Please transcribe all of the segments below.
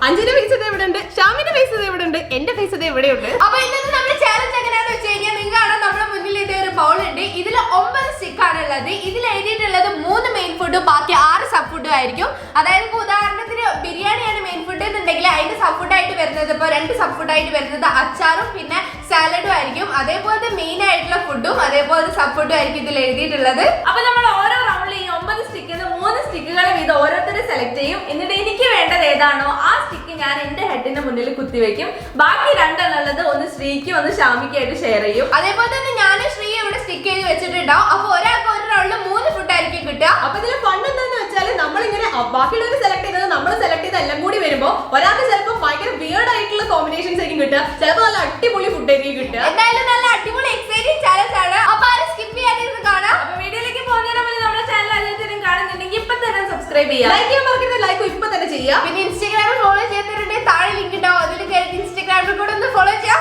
അഞ്ജുന്റെ face ഇത് എവിടെ ഉണ്ട്, ഷാമിന്റെ ഫേസ് ഇത് എവിടെ ഉണ്ട്, എന്റെ ഫേസ് ഇത് എവിടെയുണ്ട്. അപ്പൊ ഇന്നത്തെ നമ്മുടെ ചാലഞ്ച് എങ്ങനെയാന്ന് വെച്ച് കഴിഞ്ഞാൽ നിങ്ങൾക്കാണ് നമ്മുടെ മുന്നിൽ ഇതേ ഒരു ബൗൾ ഉണ്ട്. ഇതിൽ 9 സ്റ്റിക്ക് ആണ് ഉള്ളത്. ഇതിൽ എഴുതിയിട്ടുള്ളത് 3 മെയിൻ ഫുഡും ബാക്കി 6 സബ് ഫുഡും ആയിരിക്കും. അതായത് ഇപ്പൊ ഉദാഹരണത്തിന് ബിരിയാണിയാണ് മെയിൻ ഫുഡ് എന്നുണ്ടെങ്കിൽ അതിന്റെ സബ് ഫുഡ് ആയിട്ട് വരുന്നത് ഇപ്പൊ 2 സബ് ഫുഡ് ആയിട്ട് വരുന്നത് അച്ചാറും പിന്നെ സാലഡും ആയിരിക്കും. അതേപോലെ മെയിൻ ആയിട്ടുള്ള ഫുഡും അതേപോലെ സബ് ഫുഡും ആയിരിക്കും ഇതിൽ എഴുതിയിട്ടുള്ളത്. അപ്പൊ നമ്മൾ ഓരോ റൗണ്ടിൽ ഈ 9 സ്റ്റിക്കിൽ 3 സ്റ്റിക്കുകൾ വീതം ഓരോരുത്തരും സെലക്ട് ചെയ്യും. എന്നിട്ട് എനിക്ക് വേണ്ടത് ഏതാണോ ആ സ്റ്റിക്ക് ഞാൻ എന്റെ ഹെഡിന്റെ മുന്നിൽ കുത്തിവെക്കും. ബാക്കി 2 എന്നുള്ളത് ഒന്ന് ശ്രീക്കും ഒന്ന് ഷാമിക്കായിട്ട് ഷെയർ ചെയ്യും. അതേപോലെ തന്നെ ഞാനും ശ്രീ ഇവിടെ സ്റ്റിക്ക് ചെയ്ത് വെച്ചിട്ടുണ്ടാവും. അപ്പൊ ഒരാൾക്ക് ഒരു റൗണ്ടിൽ 3 ഫുഡ് ആയിരിക്കും കിട്ടുക. അപ്പൊ ഇതിൽ ഫണ്ട് എന്താന്ന് വെച്ചാൽ നമ്മളിങ്ങനെ ബാക്കിയുള്ളവർ സെലക്ട് ചെയ്തത് നമ്മൾ സെലക്ട് ചെയ്ത എല്ലാം കൂടി വരുമ്പോ ഒരാൾക്ക് ചിലപ്പോൾ ഭയങ്കര വിയേർഡ് ആയിട്ടുള്ള കോമ്പിനേഷൻസ് ആയിരിക്കും കിട്ടുക, ചിലപ്പോൾ നല്ല അടിപൊളി ഫുഡ് ആയിരിക്കും കിട്ടുക. എന്തായാലും നല്ല അടിപൊളി എക്സൈറ്റിംഗ് ചാലഞ്ച് ആണ്. അപ്പൊ ആരും സ്കിപ്പ് ചെയ്യാതിരുന്ന് കാണാം. അപ്പൊ വീഡിയോയിലേക്ക് പോകുന്നതിന് മുന്നേ നമ്മുടെ ചാനൽ ആദ്യമായിട്ട് കാണുന്നുണ്ടെങ്കിൽ ഇപ്പൊ തന്നെ സബ്സ്ക്രൈബ് ചെയ്യാം. ലൈക്ക് ചെയ്യാൻ മറക്കരുത്, ലൈക്ക് ഇപ്പൊ തന്നെ ചെയ്യാം. പിന്നെ ഇൻസ്റ്റാഗ്രാമിൽ ഫോളോ ചെയ്യുന്നവരുണ്ടെങ്കിൽ താഴെ ലിങ്ക് ഉണ്ടാവും, അതിൽ കയറി ഇൻസ്റ്റാഗ്രാമിൽ കൂടെ ഒന്ന് ഫോളോ ചെയ്യാം.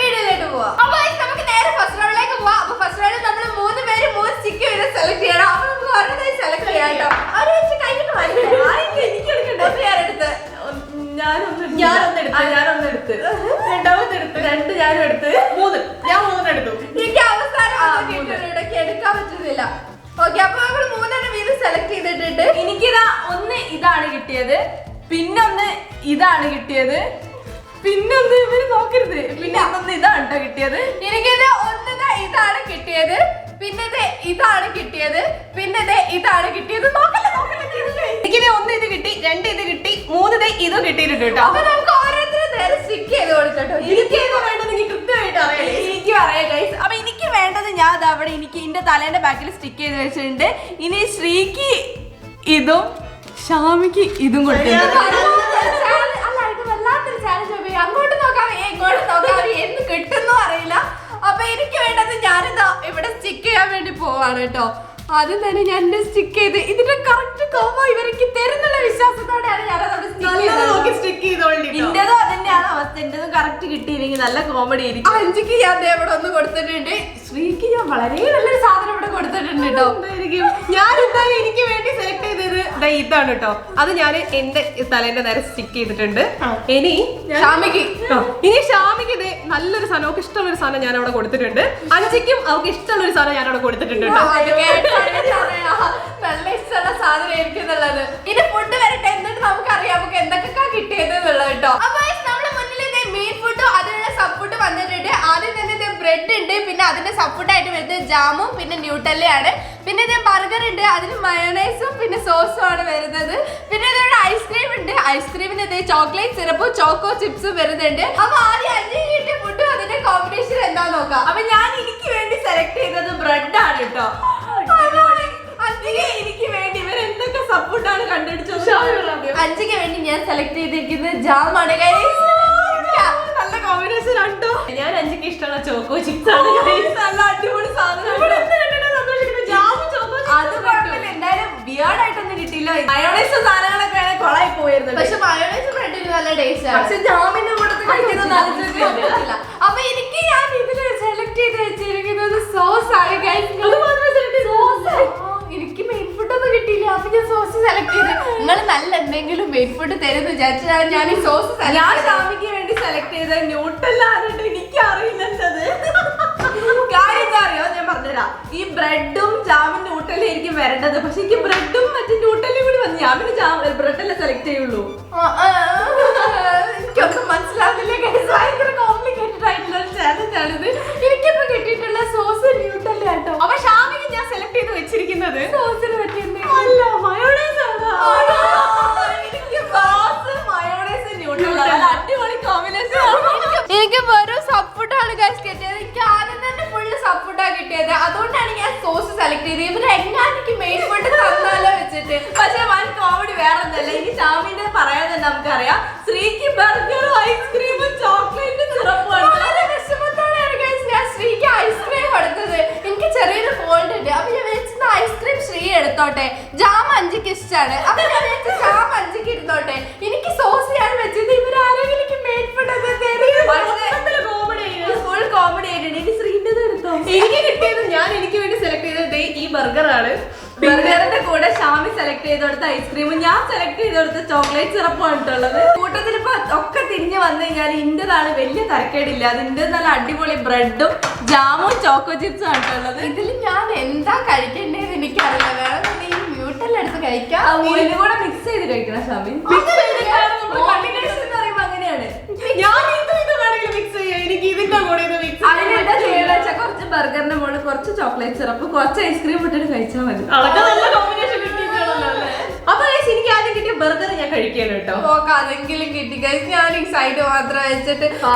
വീഡിയോയിലേക്ക് പോവാം. അപ്പൊ നമുക്ക് നേരെ ഫസ്റ്റ് റൗണ്ടിലേക്ക് പോവാം. അപ്പൊ ഫസ്റ്റ് റൗണ്ടിൽ നമ്മൾ 3 പേര് 3 സ്റ്റിക്ക് വരെ സെലക്ട് ചെയ്യണം. അപ്പൊ നമുക്ക് ഓരോന്നായി സെലക്ട് ചെയ്യാം കേട്ടോ. ഒരു വെച്ച് കഴിഞ്ഞിട്ട് എനിക്ക് എടുക്കണ്ടേ? ഞാനെടുത്ത് ഞാനൊന്നെടുത്ത് രണ്ടാമത്തെ എടുത്ത് 2 ഞാനും എടുത്ത് 3 ഞാൻ 3 എടുത്തു. എനിക്ക് അവസാനം ഇടയ്ക്ക് എടുക്കാൻ പറ്റുന്നില്ല. ഓക്കെ, അപ്പൊ നമ്മൾ 3 വീട് സെലക്ട് ചെയ്തിട്ടുണ്ട്. എനിക്കിതാ ഒന്ന് ഇതാണ് കിട്ടിയത്, പിന്നൊന്ന് ഇതാണ് കിട്ടിയത്, പിന്നൊന്ന് ഇവര് നോക്കരുത്, പിന്നെ ഒന്ന് ഇതാണ് കേട്ടോ കിട്ടിയത്. എനിക്കിത് ഒന്ന് ഇതാണ് കിട്ടിയത്, പിന്നെ ഇതാണ് കിട്ടിയത്, പിന്നെ ഇതാണ് കിട്ടിയത്. എനിക്കിത് 1 ഇത് കിട്ടി, 2 ഇത് കിട്ടി, 3 ഇതും കിട്ടിയിട്ടുണ്ട് കേട്ടോ. അപ്പൊ നമുക്ക് ഓരോരുത്തരും നേരെ സ്റ്റിക്ക് ചെയ്ത് കൊടുക്കട്ടോ. എനിക്ക് ഏതാ വേണ്ടത് എനിക്ക് കൃത്യമായിട്ട് അറിയാം. എനിക്ക് പറയാം ഗൈസ്. അപ്പൊ എനിക്ക് വേണ്ടത് ഞാൻ അത് അവിടെ എനിക്ക് എന്റെ തലേന്റെ ബാക്കിൽ സ്റ്റിക്ക് ചെയ്ത് വെച്ചിട്ടുണ്ട്. ഇനി ശ്രീക്ക് ഇതും ഷാമിക്ക് ഇതും കൊടുത്തിട്ടുണ്ട്. വല്ലാത്തൊരു ചാലഞ്ച്. അങ്ങോട്ട് നോക്കാം ഇങ്ങോട്ട് നോക്കാം എന്ന് കിട്ടുന്നു അറിയില്ല. അപ്പൊ എനിക്ക് വേണ്ടത് ഞാനിതാ ഇവിടെ സ്റ്റിക്ക് ചെയ്യാൻ വേണ്ടി പോവാണ് കേട്ടോ. ആദ്യം തന്നെ ഞാൻ സ്റ്റിക്ക് ചെയ്ത് ഇതിന്റെ കറക്റ്റ് കോമോ ഇവർക്ക് തരുന്നുള്ള വിശ്വാസത്തോടെയാണ് ഞാൻ സ്റ്റിക്ക് ചെയ്തോളി. ഇന്റേതും അതന്നെയാണ് അവസ്ഥ. ഇന്റേതും കറക്റ്റ് കിട്ടിയില്ലെങ്കിൽ നല്ല കോമഡി ആയിരിക്കും. 5ക്ക് ഞാൻ ഇവിടെ ഒന്ന് കൊടുത്തിട്ടുണ്ട്. ശ്രീക്ക് ഞാൻ വളരെ നല്ലൊരു സാധനം ഇവിടെ കൊടുത്തിട്ടുണ്ട് കേട്ടോ. ഞാൻ എന്തായാലും എനിക്ക് വേണ്ടി സെലക്ട് ചെയ്തത് ഇതാണ് കേട്ടോ. അത് ഞാൻ എന്റെ തലേന്റെ നേരെ സ്റ്റിക്ക് ചെയ്തിട്ടുണ്ട്. ഇനി ഷാമിക്ക് ഇത് നല്ലൊരു സാധനം, അവർക്ക് ഇഷ്ടമുള്ള ഒരു സാധനം ഞാൻ അവിടെ കൊടുത്തിട്ടുണ്ട്. 5ക്കും അവർക്ക് ഇഷ്ടമുള്ള ഒരു സാധനം ഞാൻ അവിടെ കൊടുത്തിട്ടുണ്ട് കേട്ടോ. നല്ല ഇഷ്ടമുള്ള സാധനം ആയിരിക്കും എന്നുള്ളത്. ഇനി ഫുഡ് വരട്ടെ, എന്നിട്ട് നമുക്കറിയാം നമുക്ക് എന്തൊക്കെ കിട്ടിയത് എന്നുള്ളത് കേട്ടോ. അപ്പൊ നമ്മുടെ മുന്നിൽ മെയിൻ ഫുഡും അതിനുള്ള സബ് ഫുഡ് വന്നിട്ടുണ്ട്. ആദ്യം തന്നെ ബ്രെഡ് ഉണ്ട്, പിന്നെ അതിന്റെ സബ് ഫുഡ് ആയിട്ട് വരുന്നത് ജാമും പിന്നെ ന്യൂട്ടല്ലയാണ്. പിന്നെ ബർഗർ ഉണ്ട്, അതിന് മയോണൈസും പിന്നെ സോസും ആണ് വരുന്നത്. പിന്നെ ഇതിവിടെ ഐസ്ക്രീം ഉണ്ട്, ഐസ്ക്രീമിന് ചോക്ലേറ്റ് സിറപ്പും ചോക്കോ ചിപ്സും വരുന്നുണ്ട്. അപ്പൊ ആദ്യം 5 കിട്ടിയ ഫുഡും അതിന്റെ കോമ്പിനേഷൻ എന്താ നോക്കാം. അപ്പൊ ഞാൻ എനിക്ക് വേണ്ടി സെലക്ട് ചെയ്തത് ബ്രെഡ് ആണ് കേട്ടോ. എനിക്ക് വേണ്ടി ഇവർ എന്തൊക്കെ സപ്പോർട്ടാണ് കണ്ടുപിടിച്ചത്. 5ക്ക് വേണ്ടി ഞാൻ സെലക്ട് ചെയ്തിരിക്കുന്നത് ജാമാണ്. നല്ല കോമ്പിനേഷൻ ഉണ്ടോ. ഞാൻ 5ക്ക് ഇഷ്ടമുള്ള ചോക്കോ ചിപ്സ് ആണ്. നല്ല അടിപൊളി സാധനം. അത് കുഴപ്പമില്ല, എന്തായാലും ബിയേർഡ് ആയിട്ടൊന്നും കിട്ടിയില്ല. മയോണൈസ് സാധനങ്ങളൊക്കെ കൊളായി പോയിരുന്നു. പക്ഷെ മയോണൈസ് ബ്രെഡിന് നല്ല ടേസ്റ്റ് ആണ്. പക്ഷെ ജാമിന്റെ കൂട്ടത്തിൽ കഴിക്കുന്നത് പറ്റില്ല. അപ്പൊ എനിക്ക് ഞാൻ ഇതിൽ സെലക്ട് ചെയ്ത് വെച്ചിരിക്കുന്നത് സോസ് ആണ്. എനിക്ക് മെയിൻ ഫുഡ് ഒന്നും കിട്ടിയില്ല, അപ്പൊ ഞാൻ സോസ് സെലക്ട് ചെയ്ത്. നിങ്ങൾ നല്ല എന്തെങ്കിലും മെയിൻ ഫുഡ് തരുമെന്ന് വിചാരിച്ചാൽ ഞാൻ ഈ സോസ് ഞാൻ ഷാമിക്ക് വേണ്ടി സെലക്ട് ചെയ്ത ന്യൂട്ടല്ല ആയിട്ട് എനിക്ക് അറിയില്ലത്. കാര്യം എന്താ അറിയോ, ഞാൻ പറഞ്ഞുതരാം. ഈ ബ്രെഡും ജാമും ന്യൂട്ടലും ആയിരിക്കും വരേണ്ടത്, പക്ഷെ എനിക്ക് ബ്രെഡും മറ്റേ ന്യൂട്ടലും കൂടി വന്നു. ഞാൻ പിന്നെ ബ്രെഡല്ലേ സെലക്ട് ചെയ്യുള്ളൂ. എനിക്കൊന്നും മനസ്സിലാവുന്നില്ല. ഭയങ്കര കോംപ്ലിക്കേറ്റഡ് ആയിട്ടുള്ള ചാലഞ്ച് ആണിത്. എനിക്കിപ്പോ കിട്ടിയിട്ടുള്ള സോസ് ന്യൂട്ടല്ല കേട്ടോ. അപ്പൊ ഷാമിക്ക് ഞാൻ സെലക്ട് ചെയ്ത് വെച്ചിരിക്കുന്നത് സോസിന് പറ്റിയെന്ന് അല്ല, മയോണൈസ് ആണ്. എനിക്ക് സോസ് മയോണൈസ് ന്യൂട്ടൽ അടിപൊളി കോമ്പിനേഷൻ. എനിക്ക് വെറും സബ് ഫുഡാണ് ഗൈസ് കിട്ടിയത്. എനിക്ക് ആദ്യം തന്നെ ഫുള്ള് സബ് ഫുഡാണ് കിട്ടിയത്. അതുകൊണ്ടാണ് ഞാൻ സോസ് സെലക്ട് ചെയ്തത്. ഇവര് എങ്ങനെ എനിക്ക് മെയിൻ ഫുഡ് തന്നാലോ വെച്ചിട്ട്. പക്ഷെ വൻ കോമഡി വേറെ ഒന്നല്ല. ഇനി ഷാമിന്റെ പറയാൻ തന്നെ നമുക്കറിയാം. ശ്രീക്ക് ബർഗറും ഐസ്ക്രീമും ചോക്ലേറ്റും സിറപ്പും വളരെ വിഷമത്തോടെയാണ് ഗൈസ് ഞാൻ ശ്രീക്ക് ഐസ്ക്രീം കൊടുത്തത്. എനിക്ക് ചെറിയൊരു ഫോൾഡ് ഉണ്ട്. അപ്പൊ ഞാൻ വെച്ചിരുന്ന ഐസ്ക്രീം ശ്രീ എടുത്തോട്ടെ. ജാം 5ക്ക് ഇഷ്ടമാണ്. അപ്പൊ ഞാൻ വെച്ച് ജാം 5ക്ക് ഇരുന്നോട്ടെ. എനിക്ക് സോസ് ഞാൻ വെച്ചത് ഇവരാരെങ്കിലും എനിക്ക് മെയിൻ ഫുഡ് ഒക്കെ തരും. ഫുൾ കോമഡി ആയിട്ടുണ്ട്. ഇനി ശ്രീന്റെ എടുത്തോ. എനിക്ക് കിട്ടിയത് ഞാൻ എനിക്ക് വേണ്ടി സെലക്ട് ചെയ്തത് ഈ ബർഗർ ആണ്. ബർഗറിന്റെ കൂടെ ഷാമി സെലക്ട് ചെയ്ത് കൊടുത്ത ഐസ്ക്രീമും ഞാൻ സെലക്ട് ചെയ്ത് കൊടുത്ത ചോക്ലേറ്റ് സിറപ്പും ഇട്ടുള്ളത്. കൂട്ടത്തിൽ ഇപ്പൊ ഒക്കെ തിരിഞ്ഞു വന്നു കഴിഞ്ഞാൽ ഇന്റേതാണ് വലിയ തരക്കേടില്ല. അതിന്റെ നല്ല അടിപൊളി ബ്രെഡും ജാമും ചോക്കോ ചിപ്സും ആയിട്ടുള്ളത്. ഇതിൽ ഞാൻ എന്താ കഴിക്കേണ്ടത് എനിക്കറിയില്ല. വേറെ ഈ മ്യൂട്ടെല്ലാം എടുത്ത് കഴിക്കാം. ഇതിലും കൂടെ മിക്സ് ചെയ്ത് കഴിക്കണം ഷാമി. മിക്സ് കണ്ടിന്യൂഷൻ എന്ന് പറയുമ്പോ അങ്ങനെയാണ്. ഞാൻ ഇത് വേണമെങ്കിൽ മിക്സ് ചെയ്യാം. എനിക്ക് ഇതിന്റെ കൂടെ ഇത് മിക്സ് അതിനെന്താ ചെയ്യുക വെച്ചാൽ കുറച്ച് ബർഗറിന്റെ മുകളിൽ കുറച്ച് ചോക്ലേറ്റ് സിറപ്പ് കുറച്ച് ഐസ്ക്രീം ഇട്ടിട്ട് കഴിച്ചാൽ മതി. അതൊക്കെ നല്ല കോമ്പിനേഷൻ കിട്ടിയിട്ടുണ്ടല്ലോ അല്ലേ? അപ്പൊ എനിക്ക് ആദ്യം കിട്ടിയ ബർഗർ ഞാൻ കഴിക്കണം കേട്ടോ. അതെങ്കിലും കിട്ടി guys. ഞാൻ ഈ സൈഡ് മാത്രം വെച്ചിട്ട്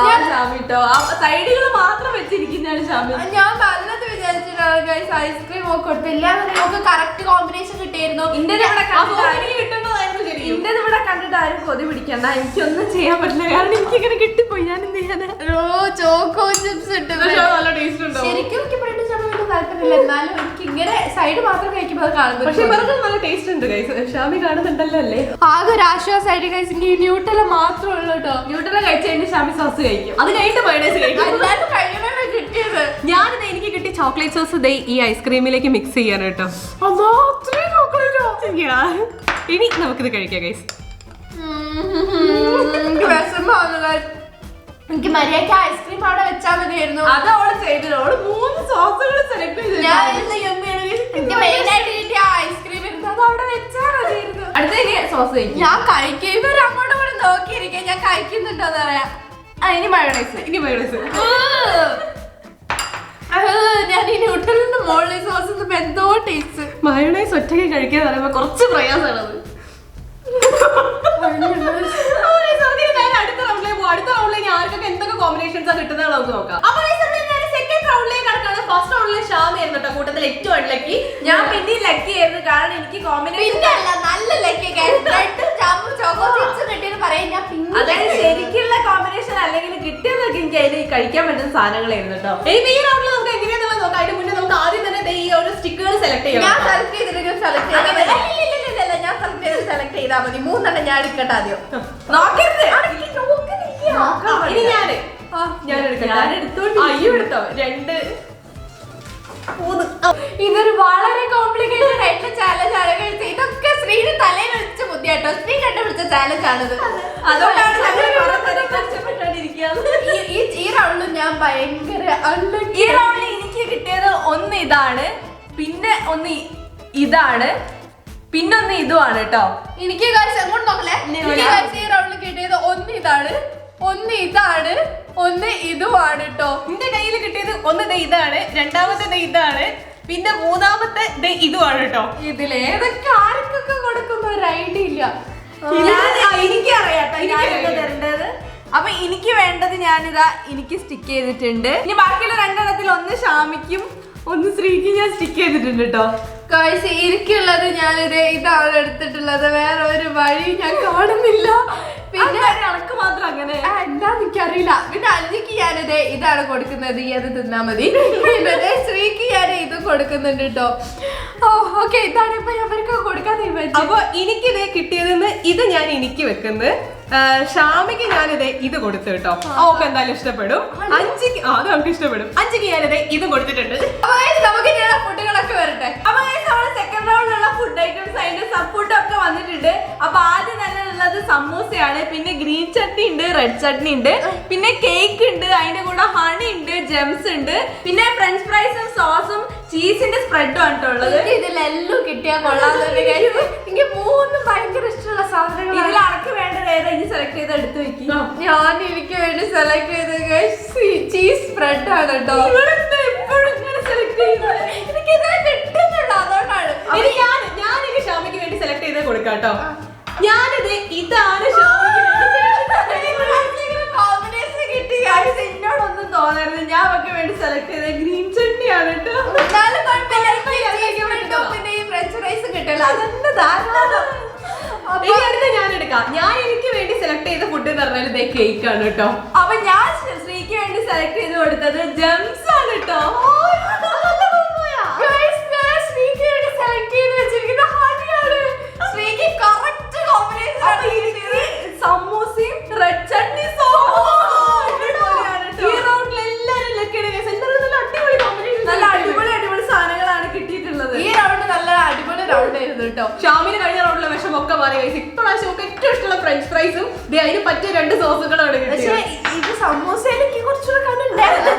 ഷാമിട്ടോ ആ സൈഡുകൾ മാത്രം വെച്ചിരിക്കുന്നതാണ് ഷാമി. ഞാൻ നല്ലത് വിചാരിച്ചിട്ടാണ് ഗൈസ് ഐസ്ക്രീം ഒക്കെ കൊടുത്തില്ല. നമുക്ക് കറക്റ്റ് കോമ്പിനേഷൻ കിട്ടിയിരുന്നു. ഇന്ത്യൻ ഇവിടെ കിട്ടുന്നതായിരുന്നു ശരി. ഇന്ത്യൻ ഇവിടെ കണ്ടിട്ട് ആരും കൊതി പിടിക്കണ്ട. എനിക്കൊന്നും ചെയ്യാൻ പറ്റില്ല കാരണം എനിക്കിങ്ങനെ കിട്ടിപ്പോയി. ഞാൻ എന്ത് ചെയ്യാനാ? ചോക്കോ ചിപ്സ് ഇട്ട് പക്ഷെ അത് നല്ല ടേസ്റ്റ് ഉണ്ടാവും. ശരിക്കും എനിക്ക് ബ്രെഡ് ചമ്മ താല്പര്യമില്ല. എന്നാലും എനിക്ക് ഇങ്ങനെ സൈഡ് മാത്രം കഴിക്കുമ്പോൾ അത് കാണുമ്പോൾ പക്ഷെ ബർഗർ നല്ല ടേസ്റ്റ് ഉണ്ട് ഗൈസ്. ഷാമി കാണുന്നുണ്ടല്ലോ അല്ലേ? ആകെ ഒരു ആശ്വാസമായിട്ട് കഴിച്ച് ഈ ന്യൂട്ടല മാത്രമേ ഉള്ളൂ കേട്ടോ. ന്യൂട്രല കഴിച്ച് കഴിഞ്ഞ് ഷാമി സോസ് കഴിക്കും. അത് കഴിഞ്ഞിട്ട് മയോണൈസ് കഴിക്കും. എല്ലാവരും കഴിക്കണമല്ലോ കിട്ടിയത്. ഞാനിത് എനിക്ക് കിട്ടിയ ചോക്ലേറ്റ് സോസ് ദേ ഈ ഐസ്ക്രീമിലേക്ക് മിക്സ് ചെയ്യാൻ കേട്ടോ. ഇനി നമുക്കിത് കഴിക്കാം ഗൈസ്. എനിക്ക് വിഷമമാണ് guys. എനിക്ക് മര്യാദയ്ക്ക് ഐസ്ക്രീം അവിടെ വെച്ചാൽ മതിയായിരുന്നു. അത് അവള് ചെയ്തില്ല. അവള് 3 സോസുകൾ സെലക്ട് ചെയ്തു. ഞാൻ എനിക്ക് മെയിൻ ആയിട്ട് കിട്ടിയ ഐസ്ക്രീം ഇരുന്നു അത് അവിടെ വെച്ചാൽ മതിയായിരുന്നു. അടുത്ത ഇനി സോസ് കഴിക്കും. ഞാൻ കഴിക്കുമ്പോൾ അങ്ങോട്ടും കൂടെ നോക്കിയിരിക്കാം ഞാൻ കഴിക്കുന്നുണ്ടോ എന്ന് പറയാം. ഇനി മയോണൈസ്. ഇനി മയോണൈസ്. ഞാൻ ഈ ന്യൂട്ടലിന്റെ മുകളിൽ സോസ് എന്തോ ടേസ്റ്റ്. മയോണൈസ് ഒറ്റയ്ക്ക് കഴിക്കാൻ പറയുമ്പോ കുറച്ച് പ്രയാസമാണ് അത്. അടുത്ത റൗണ്ടിലേക്ക് പോകും. അടുത്ത റൗണ്ടിലേക്ക് ആർക്കൊക്കെ എന്തൊക്കെ കോമ്പിനേഷൻസ് ആണ് കിട്ടുന്നത് നമുക്ക് നോക്കാം. അപ്പൊ സെക്കൻഡ് റൗണ്ടിലേക്ക് കടക്കാണ്. ഫസ്റ്റ് റൗണ്ടിൽ ഷാമി ആയിരുന്നു കേട്ടോ കൂട്ടത്തിൽ ഏറ്റവും അൺലക്കി. ഞാൻ പിന്നെ ലക്കി ആയിരുന്നു കാരണം എനിക്ക് കോമ്പിനേഷൻ പിന്നെ അല്ല നല്ല ലക്കി ബ്രെഡും ജാമും ചോക്കോ ചിപ്സും കിട്ടിയെന്ന് പറയാൻ ഞാൻ പിന്നെ അതായത് ശരിക്കുള്ള കോമ്പിനേഷൻ അല്ലെങ്കിൽ കിട്ടിയതൊക്കെ എനിക്ക് അതിൽ കഴിക്കാൻ പറ്റുന്ന സാധനങ്ങളായിരുന്നു കേട്ടോ. ഈ റൗണ്ടിൽ നമുക്ക് എങ്ങനെയാണെന്നുള്ളത് നോക്കാം. അതിന് മുന്നേ നമുക്ക് ആദ്യം തന്നെ ഈ ഒരു സ്റ്റിക്കുകൾ സെലക്ട് ചെയ്യാം. ഞാൻ സെലക്ട് ചെയ്തിട്ട് സെലക്ട് ചെയ്തില്ല ഞാൻ സെലക്ട് ചെയ്താൽ മതി. 3 എണ്ണം ഞാൻ എടുക്കട്ടെ ആദ്യം. നോക്കരുത്. ഇനി ഞാൻ എടുത്തോണ്ട് അയ്യോ എടുത്തോ 2 3. ഇതൊരു വളരെ കോംപ്ലിക്കേറ്റഡ് ആയിട്ടുള്ള ചാലഞ്ച് ആണ് guys. ഇതൊക്കെ ശ്രീയുടെ തലയിൽ വെച്ച ബുദ്ധിയാട്ടോ. ശ്രീ കണ്ടുപിടിച്ച ചാലഞ്ച് ആണിത്. അതുകൊണ്ടാണ് നമ്മൾ കഷ്ടപ്പെട്ടാണ്ടിരിക്കുന്നത്. ഈ റൗണ്ടിൽ ഞാൻ ഭയങ്കര ഈ റൗണ്ടിൽ എനിക്ക് കിട്ടിയത് ഒന്ന് ഇതാണ്, പിന്നെ ഒന്ന് ഇതാണ്, പിന്നെ ഒന്ന് ഇതുമാണ് കേട്ടോ. എനിക്ക് guys അങ്ങോട്ട് നോക്കല്ലേ. എനിക്ക് guys ഈ റൗണ്ടിൽ കിട്ടിയത് ഒന്ന് ഇതാണ്, ഒന്ന് ഇതാണ്, ഒന്ന് ഇതുമാണ് കേട്ടോ. നിന്റെ കയ്യിൽ കിട്ടിയത് ഒന്ന് ഇതാണ്, രണ്ടാമത്തെ ഇതാണ്, പിന്നെ മൂന്നാമത്തെ ഇതുമാണ് കേട്ടോ. ഇതിലേതൊക്കെ ആർക്കൊക്കെ കൊടുക്കുന്ന ഒരു ഐഡിയ ഇല്ല. എനിക്കറിയാട്ടോ തരേണ്ടത്. അപ്പൊ എനിക്ക് വേണ്ടത് ഞാനിതാ എനിക്ക് സ്റ്റിക്ക് ചെയ്തിട്ടുണ്ട്. ഇനി ബാക്കിയുള്ള 2 എണ്ണത്തിൽ ഒന്ന് ഷാമിക്കും ഒന്ന് ശ്രീക്കും ഞാൻ സ്റ്റിക്ക് ചെയ്തിട്ടുണ്ട് കേട്ടോ. ഗൈസ് എനിക്കുള്ളത് ഞാനിത് ഇതാണ് എടുത്തിട്ടുള്ളത്. വേറെ ഒരു വഴി ഞാൻ കാണുന്നില്ല. പിന്നെ അനക്ക് മാത്രം അങ്ങനെ എന്താന്ന് എനിക്കറിയില്ല. പിന്നെ അഞ്ചിക്ക് ഞാനിത് ഇതാണ് കൊടുക്കുന്നത്. ഈ അത് തിന്നാ മതി. പിന്നെ ശ്രീക്ക് ഞാൻ ഇത് കൊടുക്കുന്നുണ്ട് കേട്ടോ. ഓക്കെ ഇതാണ് ഇപ്പൊ അവർക്ക് കൊടുക്കാൻ തീരുമാനിച്ചു. അപ്പൊ എനിക്കിത് കിട്ടിയതെന്ന് ഇത് ഞാൻ എനിക്ക് വെക്കുന്നത്. ഷാമിക്ക് ഞാനിത് ഇത് കൊടുത്തു കേട്ടോ. അവൾക്ക് എന്തായാലും ഇഷ്ടപ്പെടും. അഞ്ചിക്ക് അത് നമുക്ക് ഇഷ്ടപ്പെടും. അഞ്ചിക്ക് ഞാനിത് ഇതും കൊടുത്തിട്ടുണ്ട്. നമുക്ക് ഫുഡുകളൊക്കെ വരട്ടെ. അപ്പൊ സെക്കൻഡ് റൗണ്ടിലുള്ള ഫുഡ് ഐറ്റംസ് അതിന്റെ സപ്പോർട്ടും ഒക്കെ വന്നിട്ടുണ്ട്. അപ്പൊ ആദ്യം തന്നെ ഉള്ളത് സമൂസയാണ്, പിന്നെ ഗ്രീൻ ചട്നി ഉണ്ട്, റെഡ് ചട്നി ഉണ്ട്, പിന്നെ കേക്ക് ഉണ്ട്, അതിന്റെ കൂടെ ഹണി ഉണ്ട്, ജെംസ് ഉണ്ട്, പിന്നെ ഫ്രഞ്ച് ഫ്രൈസും സോസും ചീസിന്റെ സ്പ്രെഡും ആണ് ഉള്ളത്. ഇതിലെല്ലാം കിട്ടിയാൽ കൊള്ളാതെ എനിക്ക് 3 ഭയങ്കര ഇഷ്ടമുള്ള സാധനങ്ങൾ. ഇതിൽ അടക്ക് വേണ്ടത് ഏതാ ഇനി സെലക്ട് ചെയ്ത് എടുത്തു വെക്കും. ഞാൻ എനിക്ക് വേണ്ടി സെലക്ട് ചെയ്ത ചീസ് സ്പ്രെഡ് ആണ് കേട്ടോ. എപ്പോഴും ഇങ്ങനെ സെലക്ട് ചെയ്യുന്നത് എനിക്ക് ഇതിനെ കിട്ടുന്നുള്ളൂ അതുകൊണ്ടാണ്. ഞാനിത് ഷാമിക്ക് വേണ്ടി സെലക്ട് ചെയ്ത് കൊടുക്കാം കേട്ടോ. ഞാനിത് ഇതാണ് കോമ്പിനേഷൻ കിട്ടി. എന്നോടൊന്നും തോന്നരുത്. ഞാൻ അവർക്ക് വേണ്ടി സെലക്ട് ചെയ്ത ഗ്രീൻ ചട്നി ആണ് കേട്ടോ. പിന്നെ ഈ ഫ്രഞ്ച് ഫ്രൈസ് കിട്ടില്ല അതെന്ത് ധാരാളം. ഞാൻ എടുക്കാം. ഞാൻ എനിക്ക് വേണ്ടി സെലക്ട് ചെയ്ത ഫുഡ് എന്ന് പറഞ്ഞാൽ കേക്ക് ആണ് കേട്ടോ. അപ്പൊ ഞാൻ ശ്രീക്ക് വേണ്ടി സെലക്ട് ചെയ്ത് കൊടുത്തത് ജെംസ് ആണ് കേട്ടോ. സമൂസയും റെഡ് ചട്നി നല്ല അടിപൊളി സാധനങ്ങളാണ് കിട്ടിയിട്ടുള്ളത്. ഈ റൗണ്ട് നല്ല അടിപൊളി ഉള്ളൂ കേട്ടോ. ഷാമിന് കഴിഞ്ഞ റൗണ്ടിലെ വിഷം ഒക്കെ മാറി കഴിച്ചു. ഇപ്രാവശ്യം ഒക്കെ ഏറ്റവും ഇഷ്ടമുള്ള ഫ്രഞ്ച് ഫ്രൈസും അതിന് പറ്റിയ 2 സോസുകളാണ് പക്ഷെ കിട്ടിയത്. ഇത് സമൂസ എനിക്ക് കുറച്ചുകൂടെ കണ്ടുണ്ടായിരുന്നു.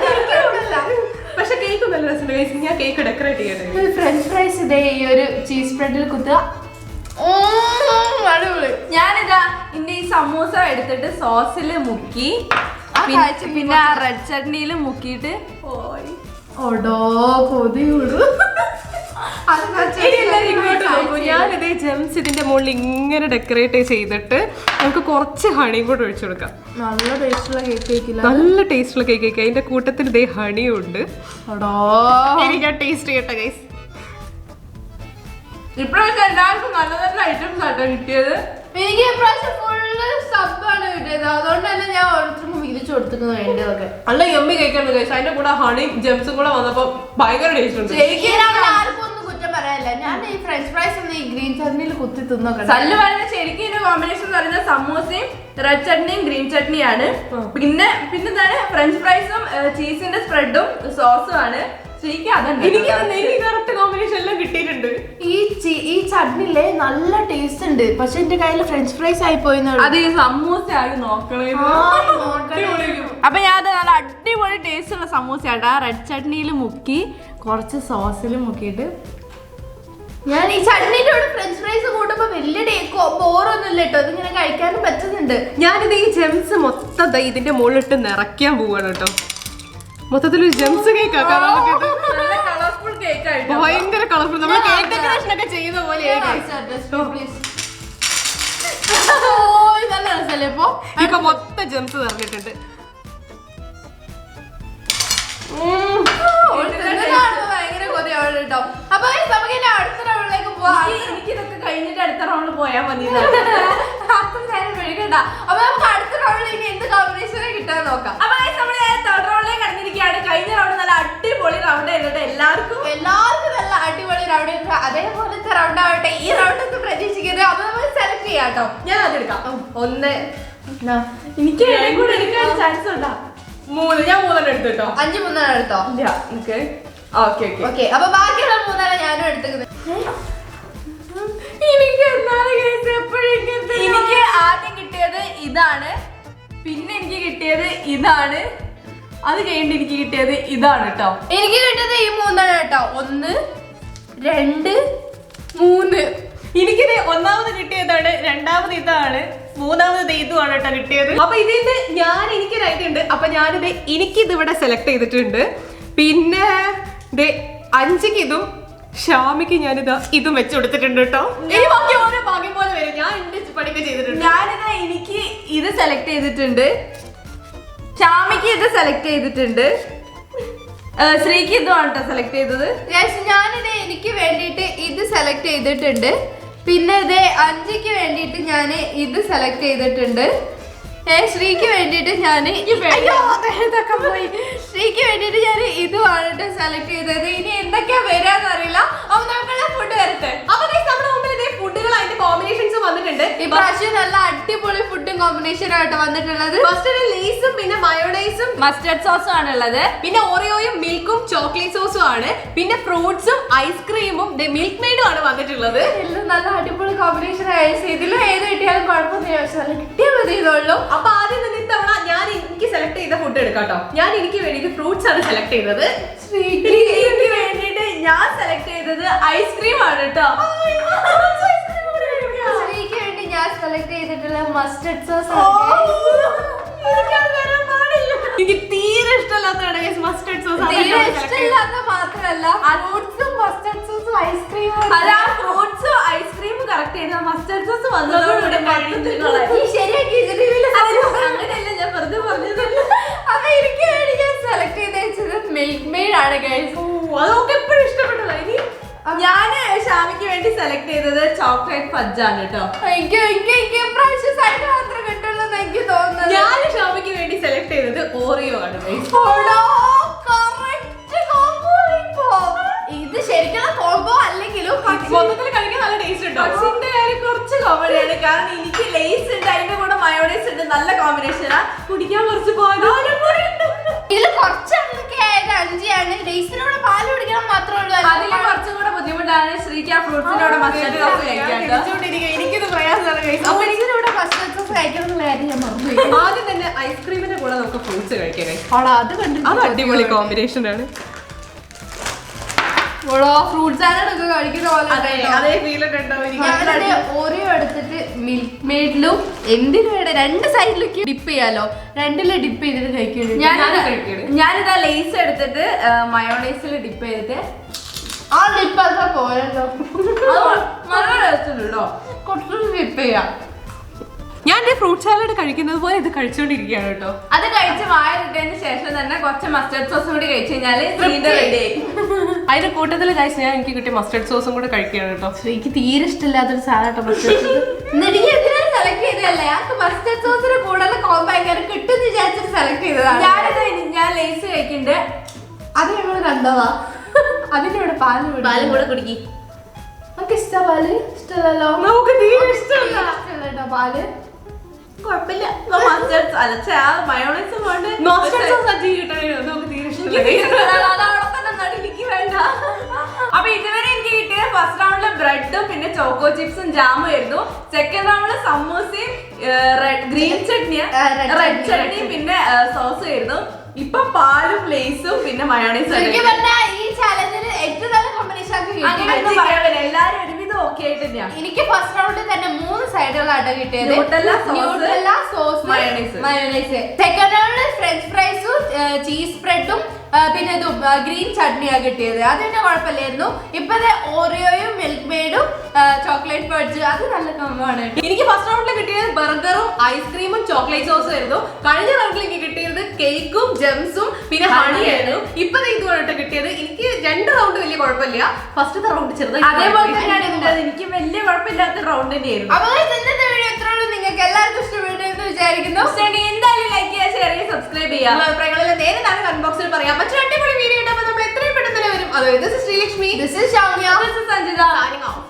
പക്ഷെ കേക്ക് നല്ല രസമുണ്ട് കഴിച്ചു. ഞാൻ കേക്ക് ഡെക്കറേറ്റ് ചെയ്യട്ടെ. ഫ്രഞ്ച് ഫ്രൈസ് ഇതേ ഈ ഒരു ചീസ് ബ്രെഡിൽ കുത്തുക. അടിപൊളി. ഞാനിതാ ഇന്റെ ഈ സമൂസ എടുത്തിട്ട് സോസില് മുക്കി പിന്നെ ആ റെഡ് ചട്നിയിൽ മുക്കിയിട്ട് ഓടോ കൊതിയുള്ളൂ. ഞാനിതേ ജെംസ് ഇതിന്റെ മുകളിൽ ഇങ്ങനെ ഡെക്കറേറ്റ് ചെയ്തിട്ട് നമുക്ക് കുറച്ച് ഹണിയും കൂടെ ഒഴിച്ചു കൊടുക്കാം. നല്ല ടേസ്റ്റുള്ള കേക്ക് കഴിക്കില്ല. നല്ല ടേസ്റ്റുള്ള കേക്ക് കഴിക്കാം. അതിന്റെ കൂട്ടത്തിൽ ഇതേ ഹണിയും ഉണ്ട്. എനിക്ക് ടേസ്റ്റ് ചെയ്യട്ടെ ഗൈസ്. ഇപ്പോഴൊക്കെ എല്ലാവർക്കും നല്ല നല്ല ഐറ്റംസ് ആട്ടോ കിട്ടിയത്. എനിക്ക് ഇപ്രാവശ്യം ഫുള്ള് സബ്ബാണ് കിട്ടിയത്. അതുകൊണ്ട് തന്നെ ഞാൻ ഓരോരുത്തർക്കും വീതിച്ചു കൊടുത്തിരുന്നു വേണ്ടതൊക്കെ. നല്ല യമ്മി കേക്കാണ് ഗൈസ്. അതിന്റെ കൂടെ ഹണിയും ജെംസും കൂടെ വന്നപ്പോ ഭയങ്കര ടേസ്റ്റ് ഉണ്ട്. ആർക്കും ഒന്നും കുറ്റം പറയാനില്ല. ഞാൻ ഈ ഫ്രഞ്ച് ഫ്രൈസ് ഒന്ന് ഈ ഗ്രീൻ ചട്നിയിൽ കുത്തി തിന്നോക്കെ. സല്ല് പറയുന്ന ശരിക്കും ഇതിന്റെ കോമ്പിനേഷൻ എന്ന് പറയുന്നത് സമൂസയും റെഡ് ചട്നിയും ഗ്രീൻ ചട്നിയാണ്. പിന്നെന്താണ് ഫ്രഞ്ച് ഫ്രൈസും ചീസിന്റെ സ്പ്രെഡും സോസും ആണ്. എനിക്ക് കറക്റ്റ് കോമ്പിനേഷൻ എല്ലാം കിട്ടിയിട്ടുണ്ട്. ഈ ചട്നിയിലെ നല്ല ടേസ്റ്റ് ഉണ്ട്. പക്ഷെ എന്റെ കയ്യിൽ ഫ്രഞ്ച് ഫ്രൈസ് ആയി പോയി. അത് ഈ സമൂസയാണ് നോക്കണേ. അപ്പൊ ഞാൻ അത് നല്ല അടിപൊളി ടേസ്റ്റ് ഉള്ള സമൂസയാട്ടാ. റെഡ് ചട്നിയിൽ മുക്കി കുറച്ച് സോസിൽ മുക്കിയിട്ട് ഞാൻ ഈ ചട്നിയുടെ കൂടെ ഫ്രഞ്ച് ഫ്രൈസ് കൂട്ടുമ്പോ വലിയ ബോറൊന്നും ഇല്ല കേട്ടോ. ഇതിങ്ങനെ കഴിക്കാനും പറ്റുന്നുണ്ട്. ഞാനിത് ഈ ജെംസ് മൊത്തം ഇതിന്റെ മുകളിലിട്ട് നിറയ്ക്കാൻ പോവാണ് കേട്ടോ. മൊത്തത്തിൽ ജെംസ് കേക്ക് ആക്കാം. നല്ല കളർഫുൾ കേക്ക് ആയിട്ട് ഭയങ്കര കളർഫുൾ. നമ്മൾ കേക്ക് ഡെക്കറേഷൻ ഒക്കെ ചെയ്യുന്ന പോലെ നല്ല രസമല്ലേ ഇപ്പൊ? ഇപ്പൊ മൊത്തം ജെംസ് നിറഞ്ഞിട്ടുണ്ട്. ഭയങ്കര കൊതിയാണ് കേട്ടോ. അപ്പൊ നമുക്ക് ഇനി അടുത്ത റൗണ്ടിലേക്ക് പോവാം. എനിക്ക് ഇതൊക്കെ കഴിഞ്ഞിട്ട് അടുത്ത റൗണ്ട് പോയാൽ മതി. അത്ര നേരം മെഴുകണ്ട. അപ്പൊ നമുക്ക് അടുത്ത റൗണ്ടിൽ ഇനി എന്ത് കോമ്പിനേഷനെ കിട്ടാൻ നോക്കാം. അപ്പൊ നമ്മള് തേർഡ് റൗണ്ടിലേക്ക് കടന്നിരിക്കുകയാണ്. കഴിഞ്ഞ റൗണ്ട് നല്ല അടിപൊളി റൗണ്ട് ആയിരുന്നു എല്ലാവർക്കും നല്ല അടിപൊളി റൗണ്ട്. അതേപോലത്തെ റൗണ്ട് ആവട്ടെ ഈ റൗണ്ട് ഒക്കെ പ്രതീക്ഷിക്കുന്നത്. അപ്പൊ നമ്മൾ സെലക്ട് ചെയ്യാം കേട്ടോ. ഞാൻ അതെടുക്കാം. 1 എനിക്ക് കൂടെ എടുക്കാൻ ചാൻസ് ഉണ്ടോ? 3. ഞാൻ 3 എടുത്തു കേട്ടോ. 5 3 എടുത്തോ? ഇല്ല എനിക്ക് ഓക്കെ. അപ്പൊ ബാക്കിയുള്ള 3 ഞാനും എടുക്കുന്നത്. എനിക്ക് ആദ്യം കിട്ടിയത് ഇതാണ്. പിന്നെ എനിക്ക് കിട്ടിയത് ഇതാണ്. അത് കഴിഞ്ഞിട്ട് എനിക്ക് കിട്ടിയത് ഇതാണ് കേട്ടോ. എനിക്ക് കിട്ടിയത് ഈ 3 കേട്ടോ. 1 2 3. എനിക്കിത് ഒന്നാമത് കിട്ടിയതാണ്, രണ്ടാമത് ഇതാണ്, മൂന്നാമത് ഇതുമാണ് കേട്ടോ കിട്ടിയത്. അപ്പൊ ഇതിന്റെ എനിക്ക് റൈറ്റ് ഉണ്ട്. അപ്പൊ ഞാനിത് എനിക്കിത് ഇവിടെ സെലക്ട് ചെയ്തിട്ടുണ്ട്. പിന്നെ 5ക്ക് ഇതും ഷാമിക്ക് ഞാനിത് ഇതും വെച്ച് കൊടുത്തിട്ടുണ്ട് കേട്ടോ. ഇനി ബാക്കി ഓരോ ഭാഗ്യം പോലെ വരും. ഞാൻ എന്റെ പണിക്ക് ചെയ്തിട്ടുണ്ട്. ഞാനിത് എനിക്ക് ഇത് സെലക്ട് ചെയ്തിട്ടുണ്ട്. ഷാമിക്ക് ഇത് സെലക്ട് ചെയ്തിട്ടുണ്ട്. ശ്രീക്ക് ഇതുമാണ് കേട്ടോ സെലക്ട് ചെയ്തത്. ഞാനിത് എനിക്ക് വേണ്ടിയിട്ട് ഇത് സെലക്ട് ചെയ്തിട്ടുണ്ട്. പിന്നെ ഇത് 5ക്ക് വേണ്ടിയിട്ട് ഞാൻ ഇത് സെലക്ട് ചെയ്തിട്ടുണ്ട്. ശ്രീക്ക് വേണ്ടിയിട്ട് ഞാൻ ശ്രീക്ക് വേണ്ടിയിട്ട് ഞാൻ ഇതുമാണ് സെലക്ട് ചെയ്തത്. ഇനി എന്തൊക്കെയാ വരാന്ന് അറിയില്ല. അപ്പൊ നമുക്കുള്ള ഫുഡ് വരട്ടെ. അപ്പൊ നമ്മുടെ മുമ്പിൽ ഇതേ ഫുഡുകൾ അതിന്റെ കോമ്പിനേഷൻസ് വന്നിട്ടുണ്ട്. ഇപ്രാവശ്യം നല്ല അടിപൊളി ഫുഡും കോമ്പിനേഷൻ ആയിട്ട് വന്നിട്ടുള്ളത്. ഫസ്റ്റ് ലേസും പിന്നെ മയോണൈസും മസ്റ്റർഡ് സോസും ആണുള്ളത്. പിന്നെ ഓറിയോയും മിൽക്കും ചോക്ലേറ്റ് സോസും ആണ്. പിന്നെ ഫ്രൂട്ട്സും ഐസ്ക്രീമും മിൽക്ക് മെയ്ഡും ആണ് വന്നിട്ടുള്ളത്. എല്ലാം നല്ല അടിപൊളി കോമ്പിനേഷൻ ആയിട്ട് ഇതിലും ഏത് കിട്ടിയാലും കുഴപ്പമൊന്നുമില്ല. പക്ഷെ നല്ല കിട്ടിയാൽ മതി ഇതുള്ളൂ. അപ്പൊ ആദ്യം തന്നെ ഇത്തവണ ഞാൻ എനിക്ക് സെലക്ട് ചെയ്ത ഫുഡ് എടുക്കാട്ടോ. ഞാൻ എനിക്ക് വേണ്ടിയിട്ട് ഫ്രൂട്ട്സ് ആണ് സെലക്ട് ചെയ്തത്. ശ്രീക്ക് വേണ്ടിയിട്ട് ഞാൻ സെലക്ട് ചെയ്തത് ഐസ്ക്രീം ആണ് കേട്ടോ. ശ്രീക്ക് വേണ്ടി ഞാൻ സെലക്ട് ചെയ്തിട്ടുള്ള മസ്റ്റർഡ് സോസ്. എനിക്ക് തീരെ ഇഷ്ടമല്ലാത്തതാണ് മസ്റ്റർഡ് സോസ്. ഇഷ്ടമില്ലാത്ത മാത്രല്ല ഫ്രൂട്ട്സും മസ്റ്റർഡ് സോസും ഐസ്ക്രീമും. അതാ ഫ്രൂട്ട്സും ഐസ്ക്രീമും കറക്റ്റ് ചെയ്ത മസ്റ്റർഡ് സോസ് വന്നതോടുകൂടി ശരിയാക്കി അങ്ങനെയല്ല ഞാൻ വെറുതെ പറഞ്ഞത്. അപ്പൊ എനിക്ക് വേണ്ടി ഞാൻ സെലക്ട് ചെയ്ത് വെച്ചത് മിൽക്ക് മെയ്ഡ് ആണ് ഗൈസ്. അതൊക്കെ എപ്പോഴും ഇഷ്ടപ്പെട്ടതാ. ഇനി ഞാന് ഷാമിക്ക് വേണ്ടി സെലക്ട് ചെയ്തത് ചോക്ലേറ്റ് ഫഡ്ജ് ആണ് കേട്ടോ. എനിക്ക് പ്രാവശ്യം സൈഡ് മാത്രം കിട്ടുള്ളൂ എനിക്ക് തോന്നുന്നത്. ഞാൻ ഷാമിക്ക് വേണ്ടി സെലക്ട് ചെയ്തത് ഓറിയോ ആണ്. ഇത് ശരിക്കുള്ള കോംബോ അല്ലെങ്കിലും മൊത്തത്തിൽ കഴിക്കാൻ നല്ല ടേസ്റ്റ് ഉണ്ടോ? പക്ഷിന്റെ കാര്യം കുറച്ച് കോമഡിയാണ്. കാരണം എനിക്ക് ലേസ് ഉണ്ട്, അതിന്റെ കൂടെ മയോണൈസ് ഉണ്ട്. നല്ല കോമ്പിനേഷനാ. കുടിക്കാൻ കുറച്ച് ഇതിൽ കുറച്ചൊക്കെ ആയത് 5 ആണ്. ലേസിനോട് പാല് കുടിക്കണം മാത്രമേ ഉള്ളൂ. അതിൽ കുറച്ചും കൂടെ ബുദ്ധിമുട്ടാണ്. ശ്രീ എനിക്ക് ആ ഫ്രൂട്ട്സിനോട് മസ്റ്റർഡ് സോസ് കഴിക്കാം കേട്ടോ. എനിക്കിത് പ്രയാസമാണ് guys. അപ്പൊ ഇതിലൂടെ മസ്റ്റർഡ് സോസ് കഴിക്കണമെന്നുള്ള കാര്യം ഞാൻ മറന്നുപോയി. ആദ്യം തന്നെ ഐസ്ക്രീമിന്റെ കൂടെ നമുക്ക് ഫ്രൂട്ട്സ് കഴിക്കാം guys. അത് കണ്ടിട്ട് അത് അടിപൊളി കോമ്പിനേഷൻ ആണ്. ഫ്രൂട്ട് സാലഡ് ഒക്കെ കഴിക്കുന്ന പോലെ അതേ ഫീൽ ഉണ്ടാവും എനിക്ക്. ഞാനത് ഓറിയോ എടുത്തിട്ട് മിൽക്ക് മെയ്ഡിലും എന്തിനും വേണ്ട രണ്ട് സൈഡിലേക്ക് ഡിപ്പ് ചെയ്യാലോ, രണ്ടിലും ഡിപ്പ് ചെയ്തിട്ട് കഴിക്കുള്ളൂ. ഞാനിതാ ലേസ് എടുത്തിട്ട് മയോണൈസിൽ ഡിപ്പ് ചെയ്തിട്ട് ആ ഡിപ്പ് അതൊക്കെ പോയല്ലോ, നല്ല ടേസ്റ്റ് ഉണ്ട് കേട്ടോ. കുറച്ചുകൂടി ഡിപ്പ് ചെയ്യാം. ഞാൻ ഫ്രൂട്ട് സാലഡ് കഴിക്കുന്നത് പോലെ ഇത് കഴിച്ചുകൊണ്ടിരിക്കുകയാണ് കേട്ടോ. അത് കഴിച്ച് വായിട്ടതിന് ശേഷം തന്നെ കുറച്ച് മസ്റ്റർഡ് സോസും കൂടി കഴിച്ചു കഴിഞ്ഞാല് റെഡി. അതിന്റെ കൂട്ടത്തിൽ കഴിച്ച് ഞാൻ എനിക്ക് കിട്ടിയ മസ്റ്റർഡ് സോസും കൂടെ കഴിക്കുകയാണ് കേട്ടോ. എനിക്ക് തീരെ ഇഷ്ടമില്ലാത്തൊരു സാധനം മസ്റ്റർഡ് സോസ്. എനിക്ക് എന്തിനാണ് സെലക്ട് ചെയ്തതല്ലേ, ഞങ്ങൾക്ക് മസ്റ്റർഡ് സോസിന് കൂടുതൽ കോമ്പോ എങ്ങനെ കിട്ടും വിചാരിച്ചിട്ട് സെലക്ട് ചെയ്തതാണ്. ഞാൻ ലേസ് കഴിക്കുന്നുണ്ട്. അത് ഞങ്ങൾ കണ്ടതാ. അതിന്റെ കൂടെ പാലും കൂടെ കുടിക്കി. നമുക്ക് ഇഷ്ട പാല് ഇഷ്ടമല്ലോ. നമുക്ക് തീരെ ഇഷ്ടമല്ല. ഇഷ്ടമല്ലോ പാല്. കുഴപ്പമില്ല. മയോണൈസും കൊണ്ട് മസ്റ്റർഡ് സോസ് അജി കിട്ടണേ നമുക്ക് തീരെ ഇഷ്ടമല്ല. എനിക്ക് വേണ്ട. അപ്പൊ ഇതുവരെ എനിക്ക് കിട്ടിയ ഫസ്റ്റ് റൗണ്ടില് ബ്രെഡും പിന്നെ ചോക്കോ ചിപ്സും ജാമും ആയിരുന്നു. സെക്കൻഡ് റൗണ്ടില് സമൂസയും ഗ്രീൻ ചട്നിയും റെഡ് ചട്നിയും പിന്നെ സോസും ആയിരുന്നു. ഇപ്പൊ പാലും ലേസും പിന്നെ മയോണൈസും. ശരിക്കും പറഞ്ഞാൽ ഈ ചാലഞ്ചിൽ ഏറ്റവും നല്ല കോമ്പിനേഷൻ എല്ലാരും ഒരുവിധം ഓക്കെ ആയിട്ട് തന്നെയാണ്. എനിക്ക് ഫസ്റ്റ് റൗണ്ടിൽ തന്നെ 3 സൈഡുകളാട്ടോ കിട്ടിയത്. Nutella, sauce, mayonnaise. സെക്കൻഡ് റൗണ്ടിൽ ഫ്രഞ്ച് ഫ്രൈസും ചീസ് ബ്രെഡും പിന്നെ ഇതും ഗ്രീൻ ചട്നിയാണ് കിട്ടിയത്. അത് തന്നെ കുഴപ്പമില്ലായിരുന്നു. ഇപ്പത്തെ ഓറിയോയും മിൽക്ക് മെയ്ഡും ചോക്ലേറ്റ് ഫഡ്ജ് അത് നല്ല കമ്മാണ്. എനിക്ക് ഫസ്റ്റ് റൗണ്ടിൽ കിട്ടിയത് ബർഗറും ഐസ്ക്രീമും ചോക്ലേറ്റ് സോസും ആയിരുന്നു. കഴിഞ്ഞ റൗണ്ടിൽ എനിക്ക് കിട്ടിയത് കേക്കും ജംസും പിന്നെ ഹണി ആയിരുന്നു. ഇപ്പൊ ഇതുമായിട്ട് കിട്ടിയത് എനിക്ക് 2 റൗണ്ട് വലിയ കുഴപ്പമില്ല. ഫസ്റ്റത്തെ റൗണ്ട് ചെറുതായി അതേപോലെ തന്നെയാണ് എന്റെ. എനിക്ക് വലിയ കുഴപ്പമില്ലാത്ത റൗണ്ട് തന്നെയായിരുന്നു. അപ്പൊ ഇന്നത്തെ വീഡിയോ എത്ര ഉള്ളൂ, നിങ്ങൾക്ക് എല്ലാവർക്കും ഇഷ്ടപ്പെട്ടു എന്ന് വിചാരിക്കുന്നു. എന്തായാലും ലൈക്ക് ചെയ്യുക, ഷെയർ ചെയ്യുക, സബ്സ്ക്രൈബ് ചെയ്യുക. അഭിപ്രായങ്ങളിൽ നേരെ കമന്റ് ബോക്സിൽ പറയാം.